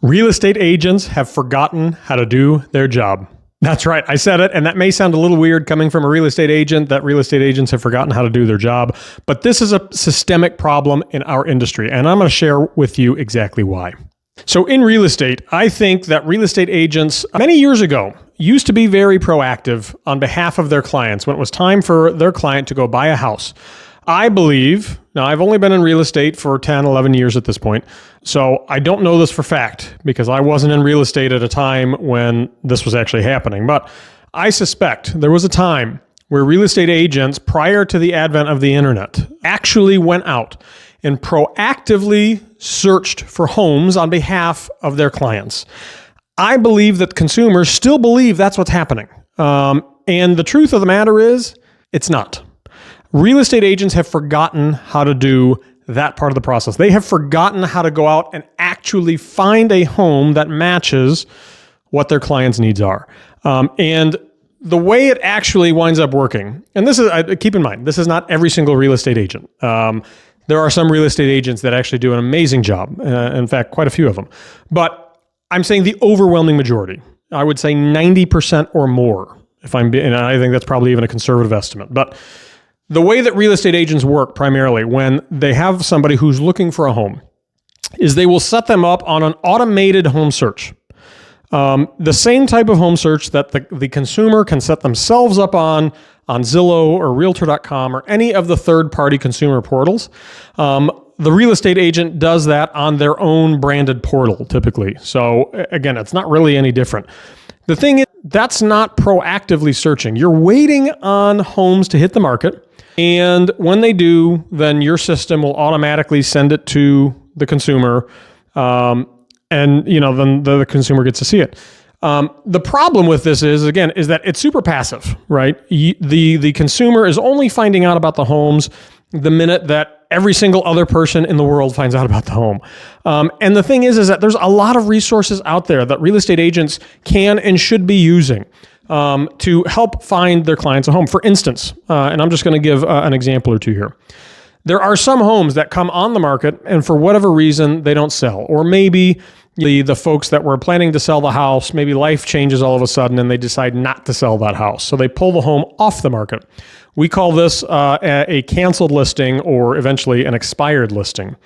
Real estate agents have forgotten how to do their job. That's right. I said it, and that may sound a little weird coming from a real estate agent, that real estate agents have forgotten how to do their job. But this is a systemic problem in our industry, and I'm going to share with you exactly why. So in real estate, I think that real estate agents many years ago used to be very proactive on behalf of their clients when it was time for their client to go buy a house. I believe, now I've only been in real estate for 10, 11 years at this point, so I don't know this for fact because I wasn't in real estate at a time when this was actually happening, but I suspect there was a time where real estate agents, prior to the advent of the internet, actually went out and proactively searched for homes on behalf of their clients. I believe that consumers still believe that's what's happening. And the truth of the matter is, it's not. Real estate agents have forgotten how to do that part of the process. They have forgotten how to go out and actually find a home that matches what their clients' needs are. And the way it actually winds up working, and this is, keep in mind, this is not every single real estate agent. There are some real estate agents that actually do an amazing job. In fact, quite a few of them. But I'm saying the overwhelming majority. I would say 90% or more, and I think that's probably even a conservative estimate. But the way that real estate agents work primarily when they have somebody who's looking for a home is they will set them up on an automated home search. The same type of home search that the consumer can set themselves up on Zillow or Realtor.com or any of the third-party consumer portals. The real estate agent does that on their own branded portal, typically. So again, it's not really any different. The thing is, that's not proactively searching. You're waiting on homes to hit the market. And when they do, then your system will automatically send it to the consumer. And then the consumer gets to see it. The problem with this is that it's super passive, right? The consumer is only finding out about the homes the minute that every single other person in the world finds out about the home. And the thing is that there's a lot of resources out there that real estate agents can and should be using to help find their clients a home. For instance, and I'm just going to give an example or two here. There are some homes that come on the market and for whatever reason, they don't sell. Or maybe the folks that were planning to sell the house, maybe life changes all of a sudden and they decide not to sell that house. So they pull the home off the market. We call this a canceled listing or eventually an expired listing.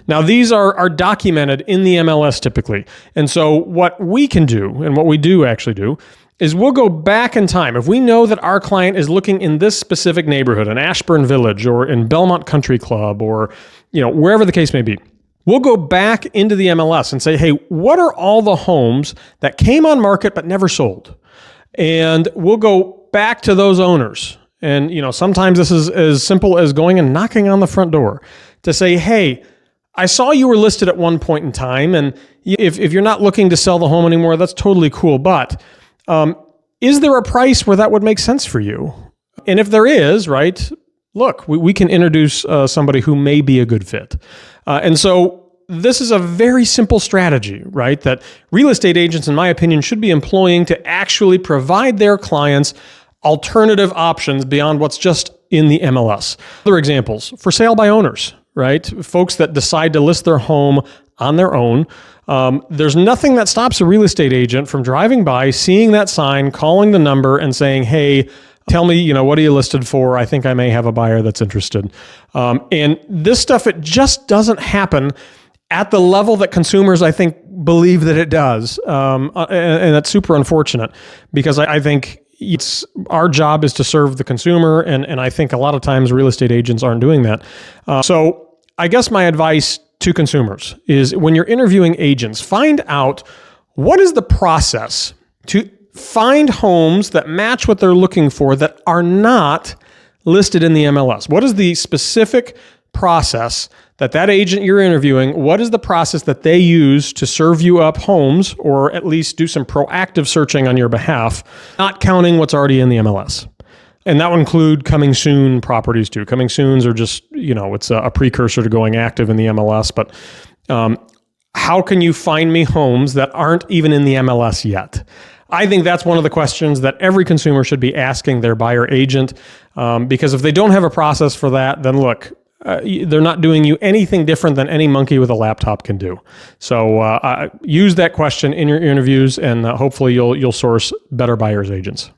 Now, these are documented in the MLS typically. And so what we can do, and what we do actually do, is we'll go back in time. If we know that our client is looking in this specific neighborhood, in Ashburn Village or in Belmont Country Club or wherever the case may be, we'll go back into the MLS and say, hey, what are all the homes that came on market but never sold? And we'll go back to those owners. And sometimes this is as simple as going and knocking on the front door to say, hey, I saw you were listed at one point in time, and if you're not looking to sell the home anymore, that's totally cool. But is there a price where that would make sense for you? And if there is, right, look, we can introduce somebody who may be a good fit. And so this is a very simple strategy, right, that real estate agents, in my opinion, should be employing to actually provide their clients alternative options beyond what's just in the MLS. Other examples, for sale by owners, right? Folks that decide to list their home on their own. There's nothing that stops a real estate agent from driving by, seeing that sign, calling the number and saying, hey, tell me, what are you listed for? I think I may have a buyer that's interested. And this stuff, it just doesn't happen at the level that consumers, I think, believe that it does. And that's super unfortunate because I think our job is to serve the consumer. And I think a lot of times real estate agents aren't doing that. So I guess my advice to consumers is when you're interviewing agents, find out what is the process to find homes that match what they're looking for that are not listed in the MLS. What is the specific process that agent you're interviewing, what is the process that they use to serve you up homes or at least do some proactive searching on your behalf, not counting what's already in the MLS? And that would include coming soon properties too. Coming soons are just, it's a precursor to going active in the MLS. But how can you find me homes that aren't even in the MLS yet? I think that's one of the questions that every consumer should be asking their buyer agent. Because if they don't have a process for that, then look, they're not doing you anything different than any monkey with a laptop can do. So use that question in your interviews, and hopefully you'll source better buyer's agents.